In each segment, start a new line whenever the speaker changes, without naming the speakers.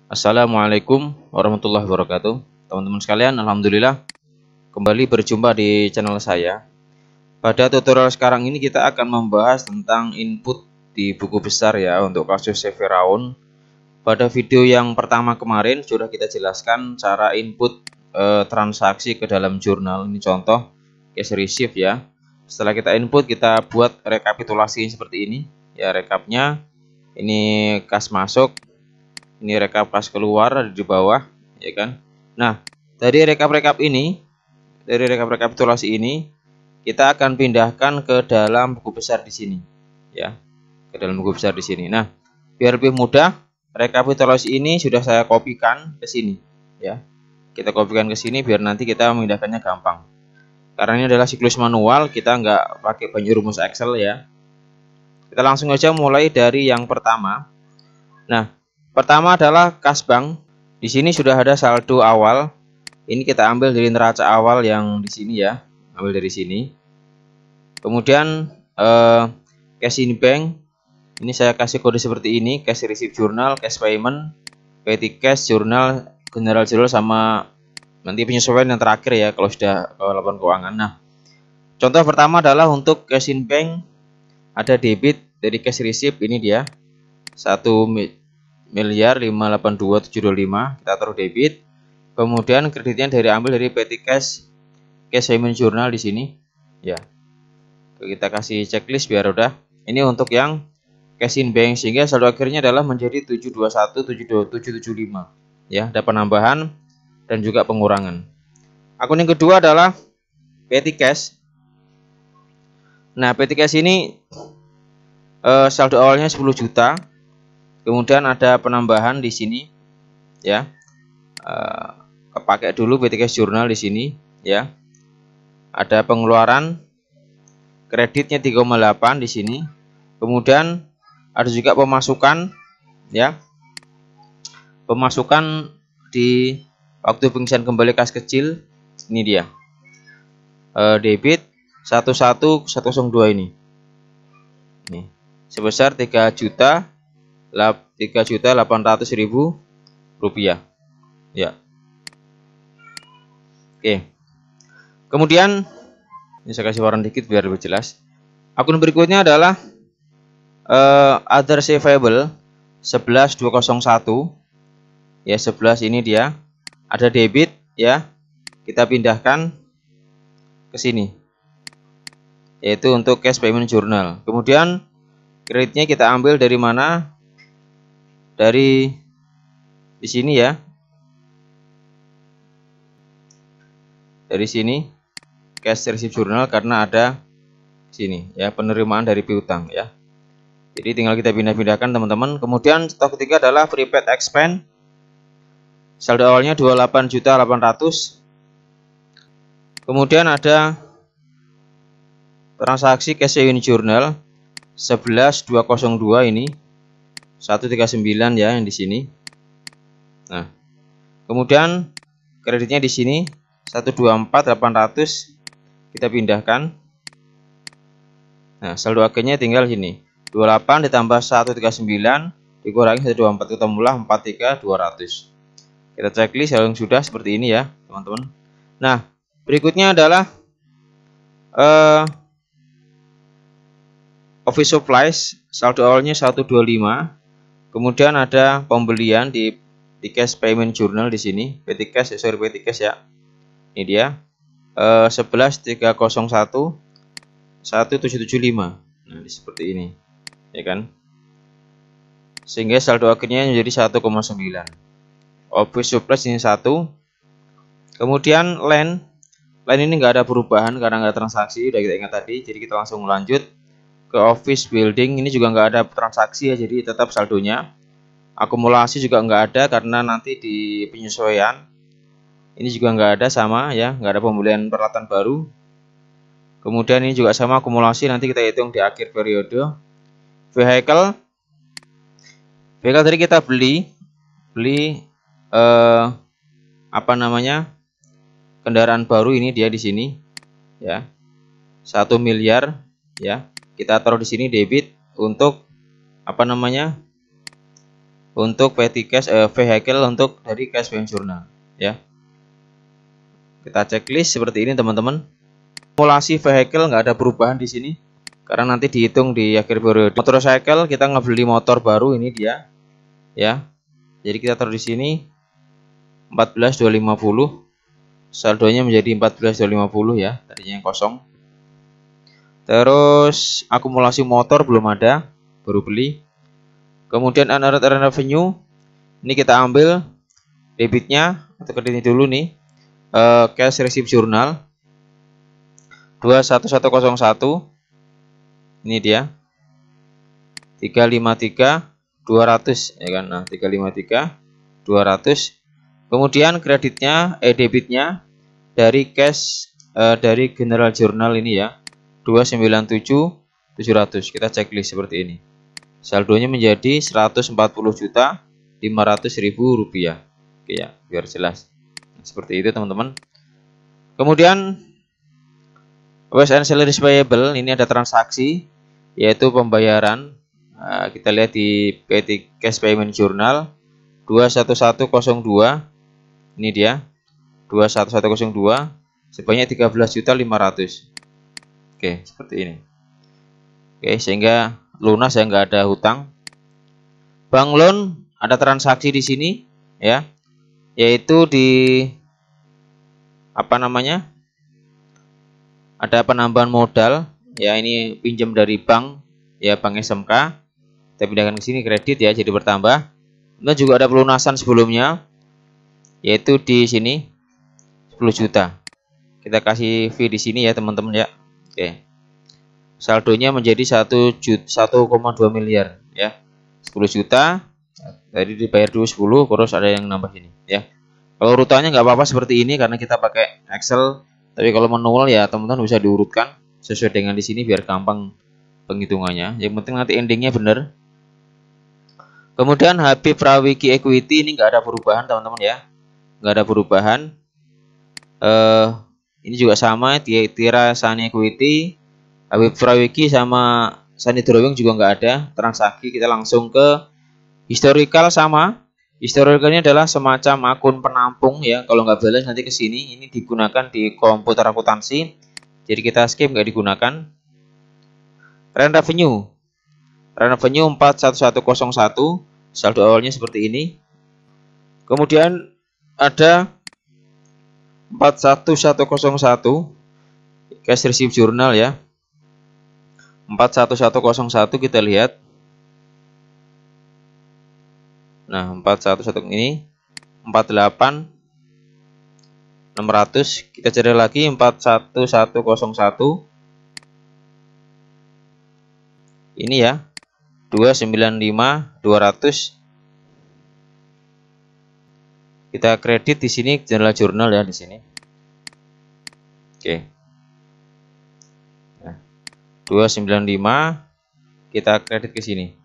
Assalamualaikum warahmatullahi wabarakatuh. Teman-teman sekalian, alhamdulillah kembali berjumpa di channel saya. Pada tutorial sekarang ini kita akan membahas tentang input di buku besar ya untuk kasus CV Raun. Pada video yang pertama kemarin sudah kita jelaskan cara input transaksi ke dalam jurnal. Ini contoh case receipt ya. Setelah kita input, kita buat rekapitulasi seperti ini ya, rekapnya. Ini kas masuk, ini rekap kas keluar ada di bawah ya kan. Nah, dari rekapitulasi ini kita akan pindahkan ke dalam buku besar di sini ya, ke dalam buku besar di sini. Nah, biar lebih mudah, rekapitulasi ini sudah saya kopikan ke sini ya. Kita kopikan ke sini biar nanti kita memindahkannya gampang. Karena ini adalah siklus manual, kita nggak pakai banyak rumus Excel ya. Kita langsung aja mulai dari yang pertama. Nah, pertama adalah kas bank. Di sini sudah ada saldo awal. Ini kita ambil dari neraca awal yang di sini ya, ambil dari sini. Kemudian cash in bank. Ini saya kasih kode seperti ini: cash receipt journal, cash payment, petty cash journal, general journal, sama nanti penyesuaian yang terakhir ya kalau sudah laporan keuangan. Nah, contoh pertama adalah untuk cash in bank, ada debit dari cash receipt, ini dia 1.582.725, kita taruh debit. Kemudian kreditnya ambil dari petty cash payment journal di sini ya. Kita kasih checklist biar udah. Ini untuk yang cash in bank, sehingga saldo akhirnya adalah menjadi 721.775 ya. Ada penambahan dan juga pengurangan. Akun yang kedua adalah petty cash. Nah, petty cash ini saldo awalnya 10 juta. Kemudian ada penambahan di sini ya. Kepakai dulu petty cash journal di sini ya. Ada pengeluaran kreditnya 3,8 di sini. Kemudian ada juga pemasukan ya. Pemasukan di waktu pengisian kembali kas kecil, ini dia. Debit 11102 ini. Nih, sebesar 3.800.000 rupiah ya. Oke. Kemudian ini saya kasih warna dikit biar lebih jelas. Akun berikutnya adalah other receivable 11201 ya. 11 ini dia, ada debit ya, kita pindahkan ke sini, yaitu untuk cash payment journal. Kemudian kreditnya kita ambil dari mana? Dari di sini ya. Dari sini cash receipt journal, karena ada sini ya penerimaan dari piutang ya. Jadi tinggal kita pindah-pindahkan teman-teman. Kemudian stok ketiga adalah prepaid expense. Saldo awalnya 28.800.000. Kemudian ada transaksi cash payment journal 11202 ini 139 ya yang di sini. Nah, kemudian kreditnya di sini 124.800 kita pindahkan. Nah, saldo akhirnya tinggal sini 28 ditambah 139 dikurangi 124, ketemulah 43.200. Kita checklist yang sudah seperti ini ya teman-teman. Nah, berikutnya adalah office supplies, saldo awalnya 125. Kemudian ada pembelian di cash payment journal di sini, petty cash ya. Ini dia 11.301.1775. Nah, seperti ini ya kan. Sehingga saldo akhirnya menjadi 1,9. Office supplies ini 1. Kemudian line ini enggak ada perubahan karena enggak transaksi, udah kita ingat tadi. Jadi kita langsung lanjut ke office building. Ini juga enggak ada transaksi ya, jadi tetap saldonya. Akumulasi juga enggak ada karena nanti di penyesuaian ini juga enggak ada, sama ya, enggak ada pembelian peralatan baru. Kemudian ini juga sama, akumulasi nanti kita hitung di akhir periode. Vehicle tadi kita beli kendaraan baru, ini dia di sini ya, 1 miliar ya. Kita taruh di sini debit untuk untuk petty cash vehicle untuk dari cash payment journal ya. Kita checklist seperti ini teman-teman. Simulasi vehicle nggak ada perubahan di sini karena nanti dihitung di akhir periode. Motorcycle kita ngebeli motor baru, ini dia ya. Jadi kita taruh di sini 14.250, saldonya menjadi 14.250 ya, tadinya yang kosong. Terus akumulasi motor belum ada, baru beli. Kemudian unearned revenue, ini kita ambil debitnya atau kreditnya dulu nih. Cash receipt journal 21101, ini dia 353 200 ya kan. Nah 353 200. Kemudian kreditnya debitnya dari cash dari general journal ini ya 297 700. Kita checklist seperti ini. Saldonya menjadi 140.500.000 rupiah. Oke ya, biar jelas. Seperti itu teman-teman. Kemudian Wage and Salaries Payable, ini ada transaksi yaitu pembayaran. Kita lihat di Petty Cash Payment Journal 21102. Ini dia 21102 sebanyak 13.500.000. Oke, seperti ini. Oke, sehingga lunas ya, nggak ada hutang. Bank loan ada transaksi di sini ya, yaitu di apa namanya? Ada penambahan modal ya, ini pinjam dari bank ya, bank SMK. Kita pindahkan ke sini kredit ya, jadi bertambah. Kemudian juga ada pelunasan sebelumnya yaitu di sini 10 juta. Kita kasih fee di sini ya teman-teman ya. Oke. Saldonya menjadi 1,2 miliar ya. 10 juta. Tadi dibayar dulu 10, terus ada yang nambah sini ya. Kalau urutannya nggak apa-apa seperti ini karena kita pakai Excel. Tapi kalau manual ya teman-teman bisa diurutkan sesuai dengan di sini biar gampang penghitungannya. Yang penting nanti endingnya benar. Kemudian Habib Prawiki Equity ini nggak ada perubahan teman-teman ya. Nggak ada perubahan. Ini juga sama, Tira Sani Equity, Habib Prawiki sama Sani Drawing juga nggak ada transaksi. Kita langsung ke historical sama. Historicalnya adalah semacam akun penampung ya. Kalau nggak balance nanti ke sini. Ini digunakan di komputer akuntansi. Jadi kita skip, nggak digunakan. Rent revenue 41101. Saldo awalnya seperti ini. Kemudian ada 41101 cash receipt journal ya. 41101 kita lihat. Nah, 411 ini 48 600. Kita cari lagi 41101. Ini ya. 295 200. Kita kredit di sini general journal ya di sini. Oke. Nah, 295 kita kredit ke sini.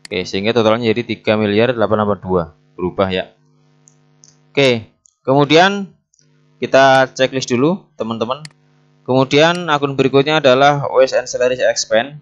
Oke, sehingga totalnya jadi 3.882. Berubah ya. Oke, kemudian kita checklist dulu teman-teman. Kemudian akun berikutnya adalah Wage and Salaries Expense,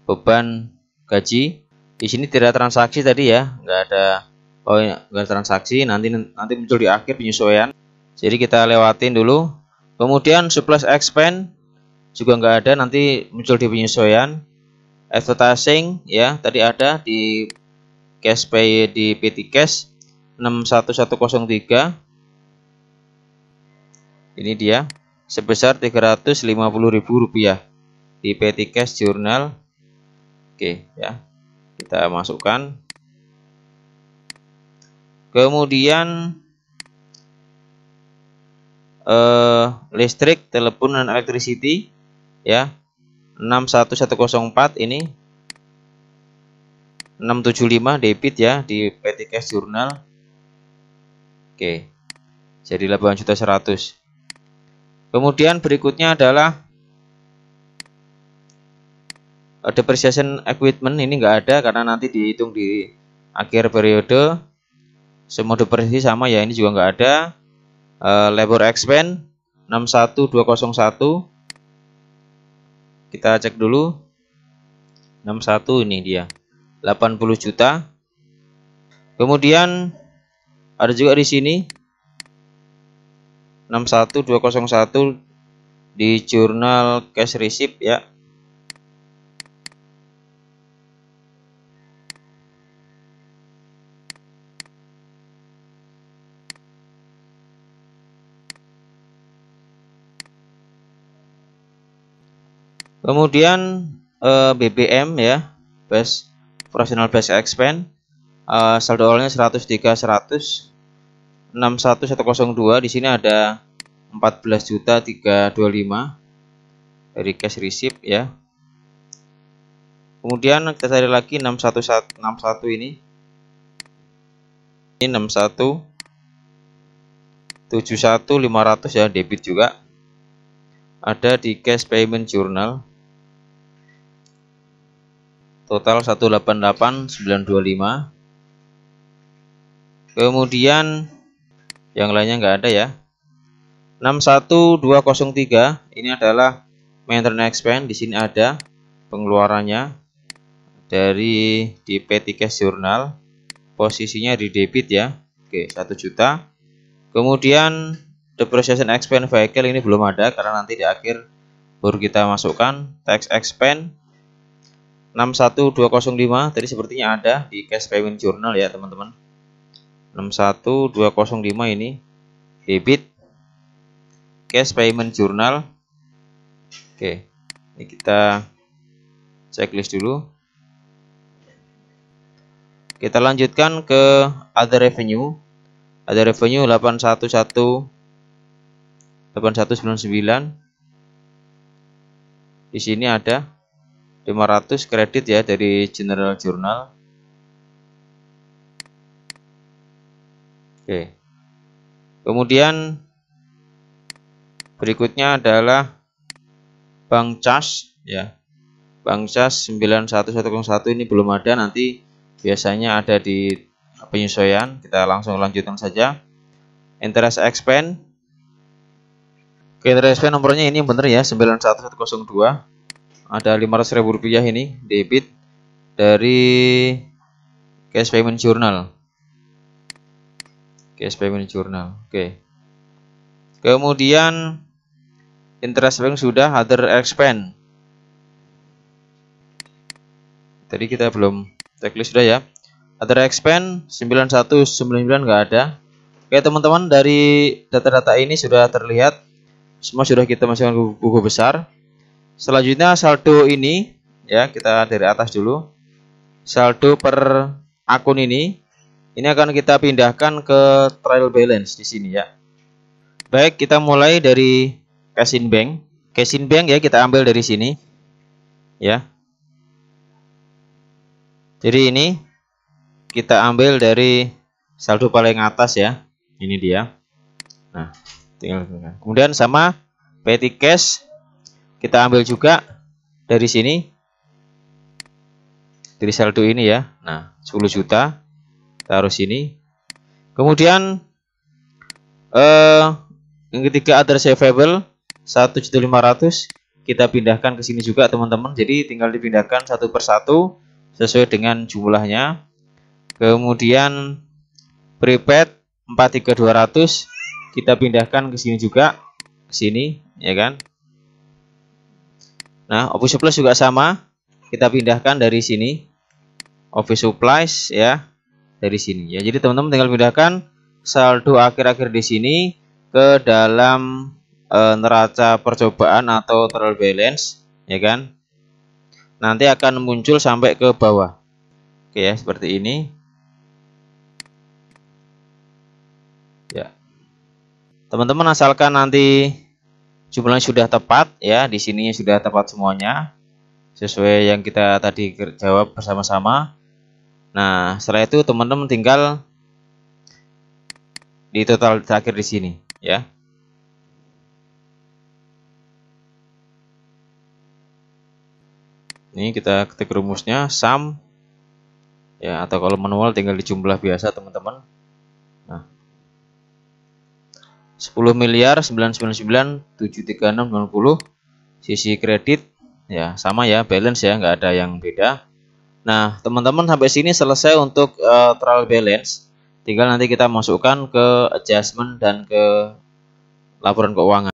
beban gaji. Di sini tidak transaksi tadi ya, nggak ada transaksi. Nanti muncul di akhir penyesuaian. Jadi kita lewatin dulu. Kemudian surplus expense juga nggak ada, nanti muncul di penyesuaian. Advertising ya, tadi ada di cash pay di Petty Cash 61103. Ini dia sebesar 350.000 rupiah di Petty Cash Journal. Oke ya, kita masukkan. Kemudian listrik, telepon dan electricity ya, 61104 ini 675 debit ya di Petty Cash Journal. Oke, jadi 8.100.000. Kemudian berikutnya adalah depreciation equipment, ini enggak ada karena nanti dihitung di akhir periode. Semua depresiasi sama ya, ini juga enggak ada. Labor expense 61201. Kita cek dulu. 61 ini dia. 80 juta. Kemudian ada juga di sini 61201 di jurnal cash receipt ya. Kemudian BBM ya, base operational base expense, saldo awalnya 103 100 61102. Di sini ada 14.325 dari cash receipt ya. Kemudian kita cari lagi 61161 ini 6171 500 ya, debit juga. Ada di cash payment journal. Total 188925. Kemudian yang lainnya nggak ada ya. 61203 ini adalah maintenance expense. Di sini ada pengeluarannya dari di petty cash journal. Posisinya di debit ya. Oke, 1 juta. Kemudian depreciation expense vehicle ini belum ada karena nanti di akhir baru kita masukkan. Tax expense 61205 tadi sepertinya ada di cash payment journal ya teman-teman. 61205 ini debit cash payment journal. Oke, ini kita checklist dulu. Kita lanjutkan ke other revenue. Other revenue 8199. Di sini ada 500 kredit ya dari general journal. Oke. Kemudian berikutnya adalah bank charge ya. Bank charge 91101 ini belum ada, nanti biasanya ada di penyesuaian. Kita langsung lanjutkan saja. Interest expense. Oke, interest expense nomornya ini benar ya, 91102. Ada Rp500.000 ini debit dari cash payment journal. Cash payment journal. Oke. Kemudian interest expense sudah, other expense. Tadi kita belum checklist sudah ya. Other expense 9199 nggak ada. Oke teman-teman, dari data-data ini sudah terlihat semua sudah kita masukkan ke buku besar. Selanjutnya saldo ini ya, kita dari atas dulu. Saldo per akun ini akan kita pindahkan ke trial balance di sini ya. Baik, kita mulai dari cash in bank. Cash in bank ya, kita ambil dari sini ya. Jadi ini kita ambil dari saldo paling atas ya. Ini dia. Nah, tinggal kemudian sama petty cash kita ambil juga dari sini, dari saldo ini ya. Nah, 10 juta taruh sini. Kemudian yang ketiga other receivable 1.500.000 kita pindahkan ke sini juga teman-teman. Jadi tinggal dipindahkan satu persatu sesuai dengan jumlahnya. Kemudian prepaid 43200 kita pindahkan ke sini juga, ke sini ya kan. Nah, office supplies juga sama, kita pindahkan dari sini. Office supplies ya, dari sini ya. Jadi teman-teman tinggal pindahkan saldo akhir-akhir di sini ke dalam neraca percobaan atau trial balance ya kan. Nanti akan muncul sampai ke bawah. Oke ya, seperti ini. Ya. Teman-teman asalkan nanti jumlahnya sudah tepat ya, di sini sudah tepat semuanya sesuai yang kita tadi jawab bersama-sama. Nah, setelah itu teman-teman tinggal di total terakhir di sini ya. Ini kita ketik rumusnya sum ya, atau kalau manual tinggal dijumlah biasa teman-teman. Nah, 10.999.73690 sisi kredit ya sama ya, balance ya, nggak ada yang beda. Nah, teman-teman sampai sini selesai untuk trial balance. Tinggal nanti kita masukkan ke adjustment dan ke laporan keuangan.